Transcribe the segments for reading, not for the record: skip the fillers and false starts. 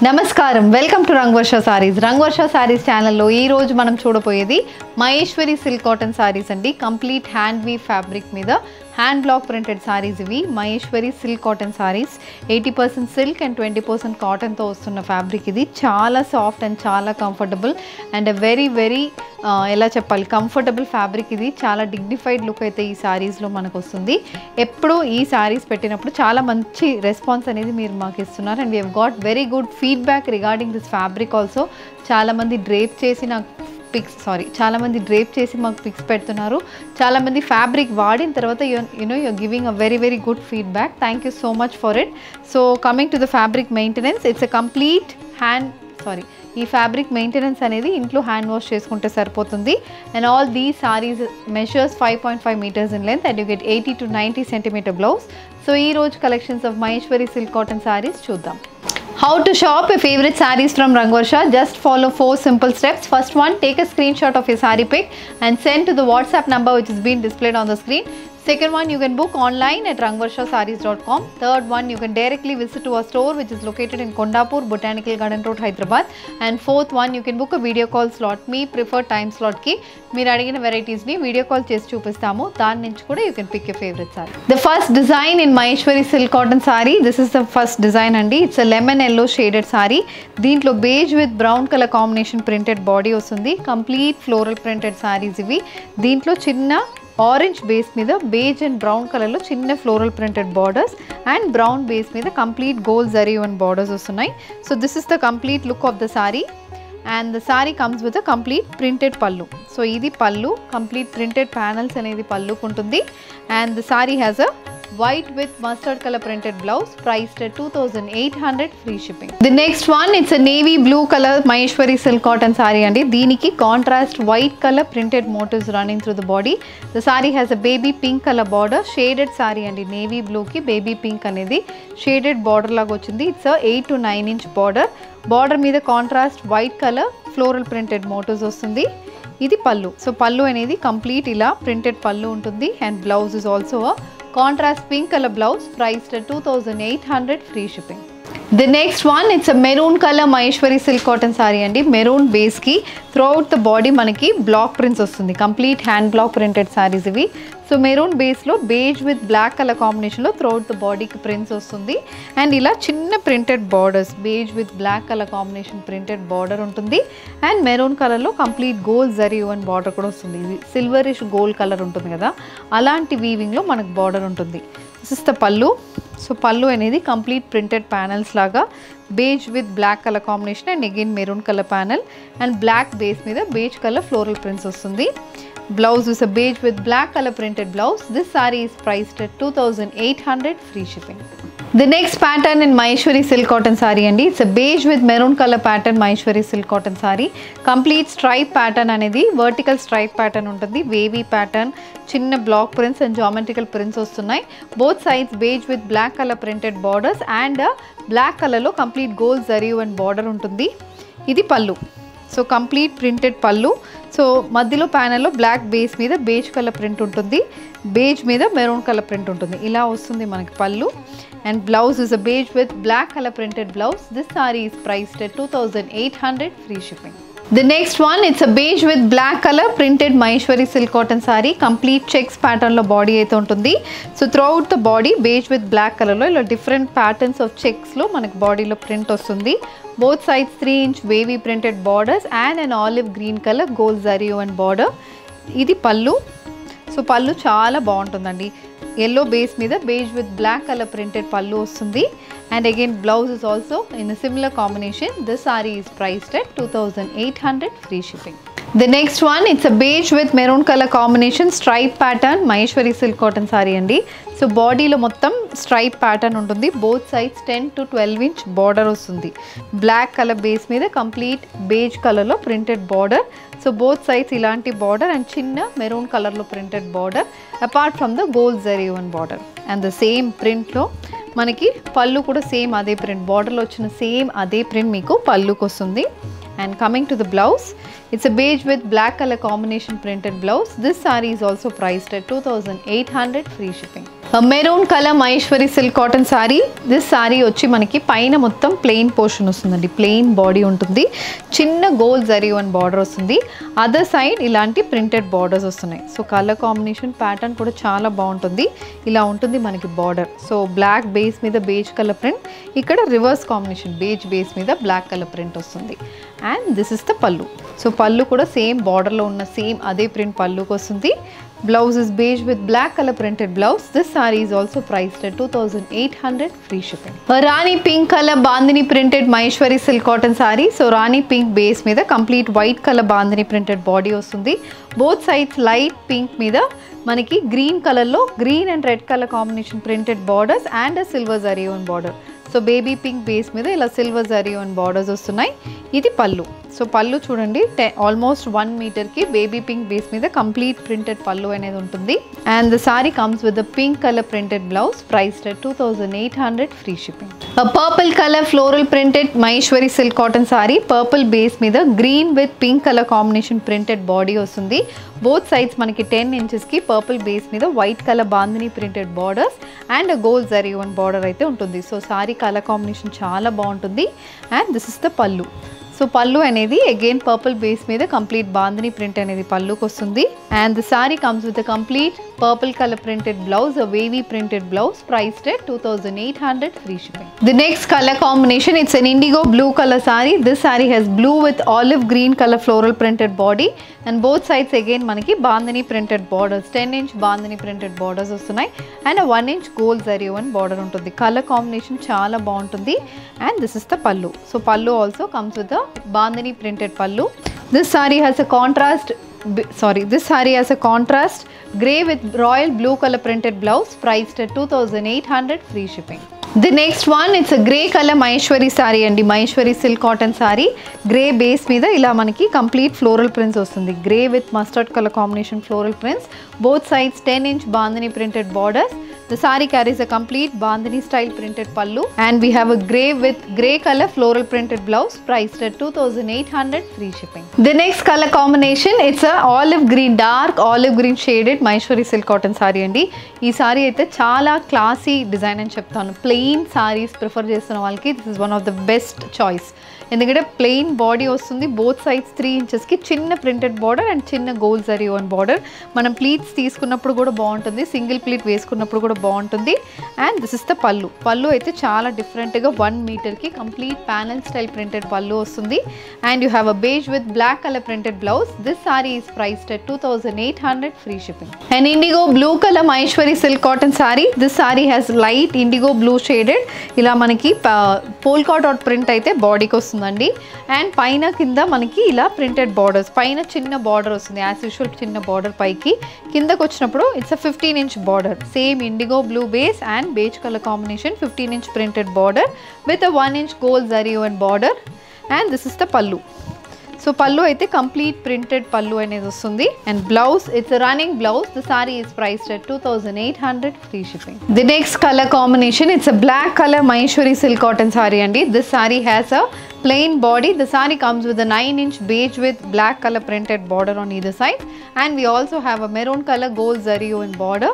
నమస్కారం welcome to Rangavarsha saris Rangavarsha saris ఛానల్లో ఈ రోజు మనం చూడబోయేది మహేశ్వరి సిల్క్ కాటన్ సారీస్ అండి. కంప్లీట్ హ్యాండ్ వీవ్ ఫ్యాబ్రిక్ మీద హ్యాండ్ బ్లాక్ ప్రింటెడ్ సారీస్ ఇవి. Maheshwari silk cotton saris 80% silk and 20% కాటన్తో వస్తున్న ఫ్యాబ్రిక్ ఇది. చాలా సాఫ్ట్ అండ్ చాలా కంఫర్టబుల్ అండ్ వెరీ ఎలా చెప్పాలి కంఫర్టబుల్ ఫ్యాబ్రిక్ ఇది. చాలా డిగ్నిఫైడ్ లుక్ అయితే ఈ సారీస్లో మనకు వస్తుంది. ఎప్పుడు ఈ సారీస్ పెట్టినప్పుడు చాలా మంచి రెస్పాన్స్ అనేది మీరు మాకు ఇస్తున్నారు and we have got very good feedback regarding this fabric also. చాలామంది డ్రేప్ చేసి నాకు చాలామంది డ్రేప్ చేసి మాకు పిక్స్ పెడుతున్నారు. చాలామంది ఫ్యాబ్రిక్ వాడిన తర్వాత you're giving a very good feedback. Thank you so much for it. So coming to the fabric maintenance, it's a complete ఈ ఫ్యాబ్రిక్ మెయింటెనెన్స్ అనేది ఇంట్లో హ్యాండ్ వాష్ చేసుకుంటే సరిపోతుంది. And all the sarees measures 5.5 meters in length and you get 80 to 90 centimeter blouse. So ఈ రోజు collections of Maheshwari silk cotton saris చూద్దాం. How to shop your favorite sarees from Rangvarsha? Just follow 4 simple steps. First one, take a screenshot of your saree pic and send to the WhatsApp number which is being displayed on the screen. Second one, you can book online at rangvarshasarees.com. Third one, you can directly visit to our store which is located in Kondapur, Botanical Garden Road, Hyderabad. And fourth one, you can book a video call slot. Me preferred time slot ki meer adigina varieties ni video call chesi chupistamu. Dani nunchi kuda you can pick your favorite saree. The first design in Maheshwari silk cotton saree, this is the first design andi. It's a lemon yellow shaded saree. Deentlo beige with brown color combination printed body ostundi. Complete floral printed sarees ivi. Deentlo chinna orange base మీద beige and brown కలర్లో చిన్న floral printed borders and brown base మీద complete gold zari and borders వస్తున్నాయి. So this is the complete look of the sari and the sari comes with a complete printed pallu. So ఇది pallu, complete printed panels అనేది పళ్ళుకు ఉంటుంది. And the sari has a white with mustard color printed blouse priced at 2800 free shipping. The next one, it's a navy blue color Maheshwari silk cotton saree andi. Deeniki contrast white color printed motifs running through the body. The saree has a baby pink color border, shaded saree andi. Navy blue ki baby pink anedi shaded border laga ochindi. It's a 8 to 9 inch border. Border మీద contrast white colour floral printed motifs వస్తుంది. ఇది pallu. So pallu అనేది complete ఇలా printed పళ్ళు ఉంటుంది and blouse is also contrast pink color blouse priced at 2800 free shipping. The next one, it's a maroon color Maheshwari silk cotton saree andi. Maroon base ki throughout the body manaki block prints ostundi. Complete hand block printed sarees ivi. So maroon base lo beige with black color combination lo throughout the body ki prints ostundi and ila chinna printed borders beige with black color combination printed border untundi and maroon color lo complete gold zari and border kuda ostundi. Idi silverish gold color untundi kada alanti weaving lo manaku border untundi. This is the pallu. So pallu అనేది complete printed panels లాగా beige with black colour combination and again maroon colour panel and black base మీద beige colour floral prints వస్తుంది. Blouse is a beige with black colour printed blouse. This saree is priced at 2800 free shipping. The next pattern in Maheshwari silk cotton saree andi. It's a beige with maroon color pattern Maheshwari silk cotton saree. Complete stripe pattern అనేది vertical stripe pattern ఉంటుంది. wavy pattern, చిన్న block prints and geometrical prints వస్తున్నాయి. both sides beige with black color printed borders and black color లో complete gold zari and border ఉంటుంది. ఇది pallu. So complete printed pallu. So మధ్యలో ప్యానల్లో black base మీద beige colour print ఉంటుంది, beige మీద maroon colour print ఉంటుంది. ఇలా వస్తుంది మనకి pallu and blouse is a beige with black colour printed blouse. This saree is priced at 2800 free shipping. The next one, it's a beige with black color printed Maheshwari silk cotton saree. Complete checks pattern lo body aithe untundi. So throughout the body beige with black color lo ila different patterns of checks lo manaku body lo print ostundi. Both sides 3 inch wavy printed borders and an olive green color gold zari and border. ఇది pallu. So pallu చాలా బాగుంటుందండి. Yellow base మీద beige with black colour printed pallu వస్తుంది and again blouse is also in a similar combination. This saree is priced at 2800 free shipping. The next one, it's a beige with maroon color combination stripe pattern Maheshwari silk cotton saree andi. So బాడీలో మొత్తం stripe pattern ఉంటుంది. Both sides 10 to 12 inch border వస్తుంది. Black colour base మీద complete beige కలర్లో printed border. So both sides ఇలాంటి border and చిన్న maroon కలర్లో printed border apart from the gold zari one border and the same ప్రింట్లో మనకి పళ్ళు కూడా సేమ్ అదే ప్రింట్, బార్డర్లో వచ్చిన సేమ్ అదే ప్రింట్ మీకు పళ్ళుకి వస్తుంది. And coming to the blouse, it's a beige with black color combination printed blouse. This saree is also priced at 2800 free shipping. Maroon colour Maheshwari silk cotton saree. This sorry వచ్చి మనకి పైన మొత్తం ప్లెయిన్ పోర్షన్ వస్తుందండి, plain body ఉంటుంది, చిన్న gold zari and border వస్తుంది, other side ఇలాంటి printed borders వస్తున్నాయి. సో కలర్ కాంబినేషన్ ప్యాటర్న్ కూడా చాలా బాగుంటుంది. ఇలా ఉంటుంది మనకి బార్డర్. సో బ్లాక్ బేస్ మీద బేజ్ కలర్ ప్రింట్, ఇక్కడ రివర్స్ కాంబినేషన్ బేజ్ బేస్ మీద బ్లాక్ కలర్ ప్రింట్ వస్తుంది. And this is the pallu. So పల్లు కూడా సేమ్ బార్డర్లో ఉన్న సేమ్ అదే ప్రింట్ పల్లుకి వస్తుంది. Blouse is beige with black color printed blouse. This saree is also priced at 2,800 free shipping. Rani pink color bandhani printed Maheshwari silk cotton saree. So Rani pink base మీద complete white color bandhani printed body వస్తుంది. Both sides light pink మీద మనకి green కలర్లో green and red colour combination printed borders and silver zari on border. So baby pink base మీద ఇలా silver zari on borders వస్తున్నాయి. ఇది పల్లు. సో పల్లు చూడండి, ఆల్మోస్ట్ 1 మీటర్కి బేబీ పింక్ బేస్ మీద కంప్లీట్ ప్రింటెడ్ పల్లు అనేది ఉంటుంది. And the sari comes with the pink colour printed blouse priced at 2,800 free shipping. Purple colour floral printed Maheshwari silk cotton sari. Purple base మీద green with pink colour combination printed body వస్తుంది. Both sides మనకి 10 ఇంచెస్కి purple base మీద white colour bandhani printed borders and gold zari one border అయితే ఉంటుంది. So sorry colour combination చాలా బాగుంటుంది. And this is the pallu. So పల్లు అనేది అగైన్ పర్పుల్ బేస్ మీద కంప్లీట్ బాందిని ప్రింట్ అనేది పల్లుకి వస్తుంది. And the sari comes with complete purple colour printed blouse, wavy printed blouse priced at 2,800 free shipping. The next color combination, it's an indigo blue color saree. This saree has blue with olive green color floral printed body and both sides again మనకి bandhani printed borders, 10-inch bandhani printed borders వస్తున్నాయి and a 1-inch gold zari one border ఉంటుంది. Colour combination చాలా బాగుంటుంది. And this is the pallu. So pallu also comes with the bandhani printed pallu. This saree has a contrast grey with royal blue color printed blouse priced at 2,800 free shipping. The next one, it's a grey color Maheshwari saree and Maheshwari silk cotton saree. Grey base మీద ఇలా మనకి complete floral prints వస్తుంది. Grey with mustard color combination floral prints. Both sides 10-inch bandhani printed borders. The saree carries a complete bandhani style printed pallu and we have a grey with grey color floral printed blouse priced at 2,800 free shipping. The next color combination, it's a olive green, dark olive green shaded Maheshwari silk cotton saree అండి. ఈ sorry అయితే చాలా classy design అని చెప్తాను. Plain saris prefer చేస్తున్న వాళ్ళకి this is one of the best choice. ఎందుకంటే plain body వస్తుంది, బోత్ సైడ్స్ 3 ఇంచెస్కి చిన్న ప్రింటెడ్ బార్డర్ అండ్ చిన్న గోల్డ్ జరీ వన్ బార్డర్. మనం ప్లీట్స్ తీసుకున్నప్పుడు కూడా బాగుంటుంది, సింగిల్ ప్లీట్ వేసుకున్నప్పుడు కూడా బాగుంటుంది. And this is the pallu. పల్లు అయితే చాలా డిఫరెంట్గా 1 మీటర్కి complete panel style printed pallu వస్తుంది. And you have a beige with black colour printed blouse. This saree is priced at 2,800 free shipping. And indigo blue colour Maheshwari silk cotton saree. This sorry has light indigo blue shaded ఇలా మనకి polka dot print అయితే బాడీకి వస్తుందండి. And పైన కింద మనకి ఇలా printed borders, పైన చిన్న బార్డర్ వస్తుంది యాజ్ యూజువల్, చిన్న బార్డర్ పైకి, కిందకు వచ్చినప్పుడు it's a 15-inch border. Same indigo blue base and beige colour combination 15-inch printed border with a 1-inch gold zari and border. And this is the pallu. So pallu అయితే complete printed pallu అనేది వస్తుంది. And blouse, it's a running blouse. The sari is priced at 2,800 free shipping. The next colour combination, it's a black colour Maheshwari silk cotton sari అండి. This sorry has a plain body. The saree comes with a 9-inch beige with black color printed border on either side and we also have a maroon color gold zari in border.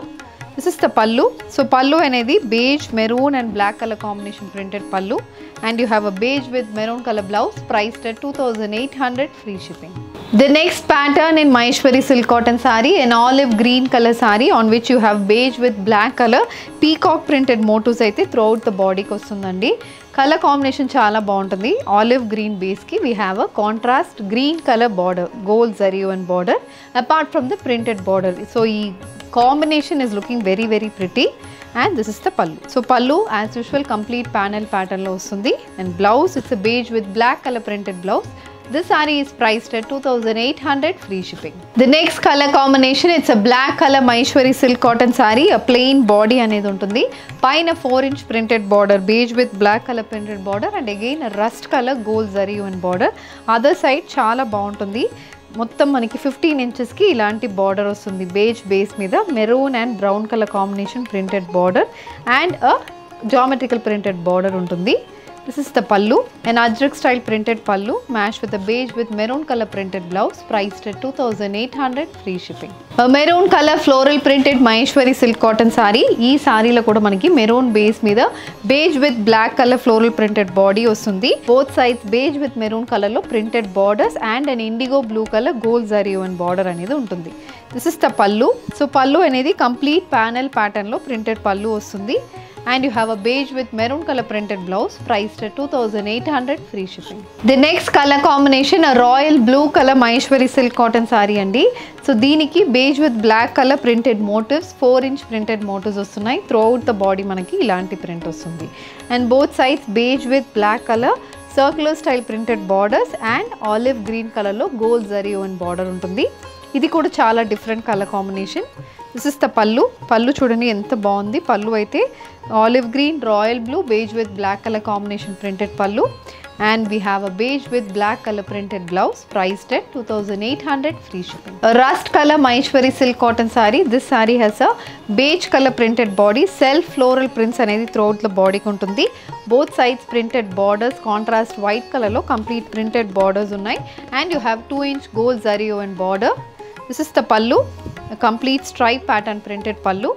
This is the pallu. So pallu anedi beige, maroon and black color combination printed pallu and you have a beige with maroon color blouse priced at 2,800 free shipping. The next pattern in Maheshwari silk cotton saree, an olive green color saree on which you have beige with black color peacock printed motifs అయితే throughout the body కి వస్తుందండి. Colour combination చాలా బాగుంటుంది. Olive green బేస్కి we have a contrast green colour border, gold zari one border apart from the printed border. So ఈ combination is looking very very pretty. And this is the pallu. So pallu as usual complete panel ప్యాటర్న్లో వస్తుంది. And blouse, it's a beige with black colour printed blouse. This saree is priced at 2,800 free shipping. The next color combination, it's a black color Maheshwari silk cotton saree, a plain body అనేది ఉంటుంది. పైన 4-inch printed border, beige with black color printed border and again a rust color gold zari one border. Other side చాలా బాగుంటుంది. మొత్తం మనకి 15 ఇంచెస్కి ఇలాంటి border వస్తుంది. బేజ్ బేస్ మీద maroon and brown colour combination printed border and a geometrical printed border ఉంటుంది. This is the pallu, an ajrak style printed pallu matched with a beige with maroon color printed blouse priced at 2800 free shipping. A maroon color floral printed Maheshwari silk cotton saree. ఈ సారీలో కూడా మనకి maroon base మీద beige with black color floral printed body వస్తుంది. Both sides beige with maroon color లో printed borders and an indigo blue color gold zari and border అనేది ఉంటుంది. This is the pallu. So pallu అనేది complete panel pattern లో printed pallu వస్తుంది. And you have a beige with maroon color printed blouse priced at 2800 free shipping. The next color combination a royal blue color Maheshwari silk cotton saree andi. So దీనికి beige with black color printed motifs 4-inch printed motifs వస్తున్నాయి. Throughout the body మనకి ఇలాంటి print వస్తుంది. And both sides beige with black color circular style printed borders and olive green color లో gold zari and border ఉంటుంది. ఇది కూడా చాలా different colour combination. This is the pallu. Pallu చూడండి ఎంత బాగుంది. పల్లు అయితే olive green, royal blue, beige with black colour combination printed pallu. And we have a beige with black color printed blouse priced at 2800 free shipping. A rust color Maheshwari silk cotton saree. This saree has a beige color printed body. Self floral prints అనేది throughout the body ఉంటుంది. Both sides printed borders, contrast white color లో complete printed borders ఉన్నాయి. And you have 2-inch gold zari and border. This is the pallu, a complete stripe pattern printed pallu,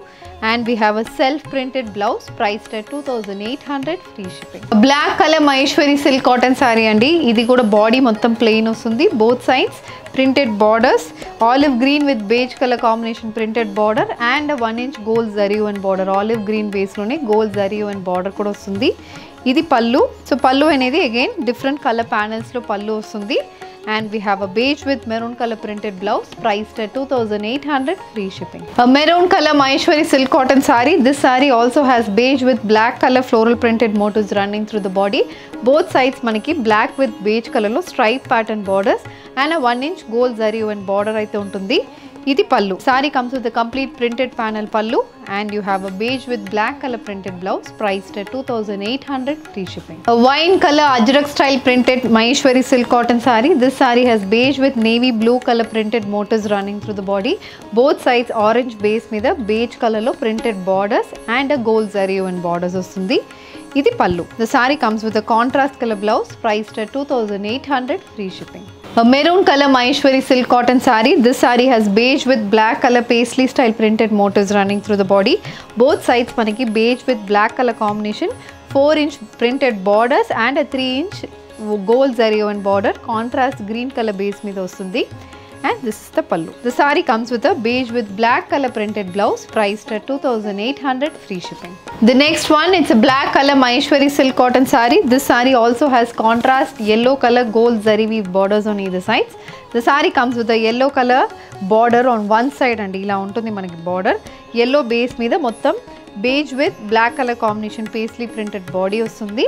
and we have a self printed blouse priced at 2800 free shipping. A black color Maheshwari silk cotton saree andi. Idi kuda body mottham plain ostundi. Both sides printed borders, olive green with beige color combination printed border and a 1-inch gold zari and border. Olive green base lone gold zari and border kuda ostundi. Idi pallu. So pallu anedi again different color panels lo pallu ostundi. And we have a beige with maroon color printed blouse priced at 2800 free shipping. A maroon color Maheshwari silk cotton saree. This saree also has beige with black color floral printed motifs running through the body. Both sides manaki black with beige color lo stripe pattern borders and a 1-inch gold zari and border aithe untundi. Idi pallu. Saree comes with a complete printed panel pallu and you have a beige with black color printed blouse priced at 2800 free shipping. A wine color ajrak style printed Maheshwari silk cotton saree. This saree has beige with navy blue color printed motifs running through the body. Both sides orange base మీద beige color లో printed borders and a gold zari and borders వస్తుంది. ఇది pallu. The saree comes with a contrast color blouse priced at 2800 free shipping. A maroon color Maheshwari silk cotton saree. This saree has beige with black color paisley style printed motifs running through the body. Both sides manaki beige with black color combination, 4-inch printed borders and a 3-inch gold zari and border. Contrast green color base మీద వస్తుంది. And this is the pallu. The saree comes with a beige with black color printed blouse priced at 2800 free shipping. The next one, it's a black color Maheshwari silk cotton saree. This saree also has contrast yellow color gold zari weave borders on either sides. The saree comes with a yellow color border on one side and ఇలా ఉంటుంది మనకి border. Yellow base మీద మొత్తం beige with black color combination paisley printed body వస్తుంది.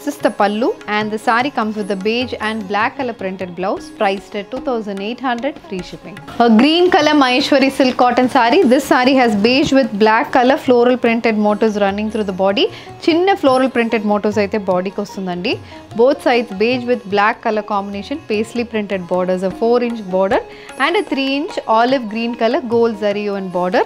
This is the pallu and the saree comes with a beige and black color printed blouse priced at 2800 free shipping. A green color Maheshwari silk cotton saree. This saree has beige with black color floral printed motifs running through the body. Chinna floral printed motifs aithe body ki ostundandi. Both sides beige with black color combination paisley printed borders, a 4-inch border and a 3-inch olive green color gold zari and border.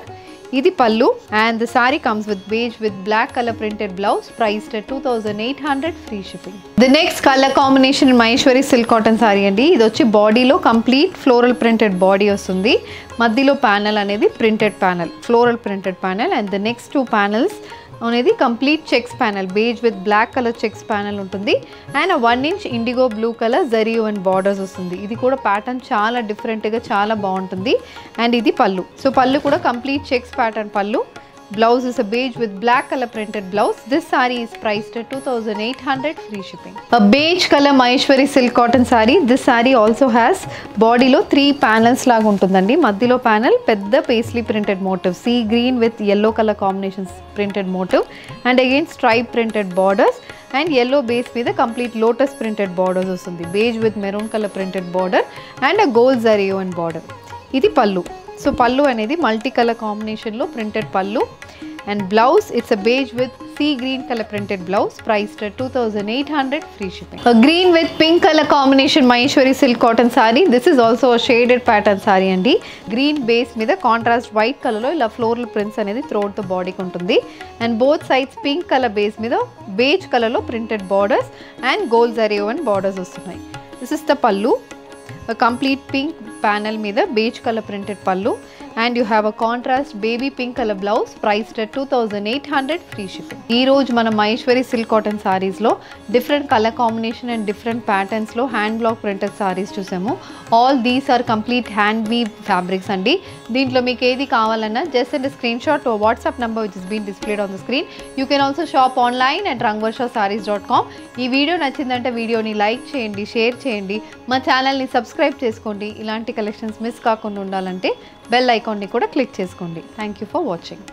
Idi pallu and the saree comes with beige with black color printed blouse priced at 2800 free shipping. The next color combination in Maheshwari silk cotton saree andi. Idi vachi body lo complete floral printed body ostundi. Maddilo panel anedi printed panel, floral printed panel, and the next two panels అనేది complete checks panel, beige with black colour checks panel ఉంటుంది and 1-inch indigo blue colour zari and borders వస్తుంది. ఇది కూడా pattern చాలా డిఫరెంట్గా చాలా బాగుంటుంది and ఇది పళ్ళు. సో పళ్ళు కూడా కంప్లీట్ చెక్స్ ప్యాటర్న్ పళ్ళు. Blouse is a beige with black color printed blouse. This saree is priced at 2800 free shipping. A beige color Maheshwari silk cotton saree. This saree also has body lo 3 panels laga untundandi. Maddilo panel pedda paisley printed motif, sea green with yellow color combinations printed motif and again stripe printed borders and yellow base with a complete lotus printed borders ostundi. Beige with maroon color printed border and a gold zari and border. Idi pallu. So pallu అనేది multi colour కాంబినేషన్లో printed పళ్ళు and blouse it's a beige with sea green color printed blouse priced at 2800 free shipping. A green with pink color combination Maheshwari silk cotton saree. This is also a shaded pattern saree andi. Green base మీద contrast white colour లో ఇలా floral prints అనేది throughout the బాడీకి ఉంటుంది and both sides pink colour base మీద beige colour లో printed borders and gold zari woven borders వస్తున్నాయి. This is the pallu, a complete pink panel మీద beige color printed pallu and you have a contrast baby pink color blouse priced at 2800 free shipping. ఈ రోజు మనం Maheshwari silk cotton sarees లో different colour combination and different patterns లో hand block printed sarees చూసాము. All these are complete hand weave fabrics అండి. దీంట్లో మీకు ఏది కావాలన్నా just send screenshot to WhatsApp number which is been displayed on the screen. You can also shop online at rangvarshasarees.com. ఈ video నచ్చిందంటే వీడియోని like చేయండి, షేర్ చేయండి, మా ఛానల్ని సబ్స్క్రైబ్ చేసుకోండి. ఇలాంటి కలెక్షన్స్ మిస్ కాకుండా ఉండాలంటే బెల్ ఐకాన్ని కూడా క్లిక్ చేసుకోండి. Thank you for watching.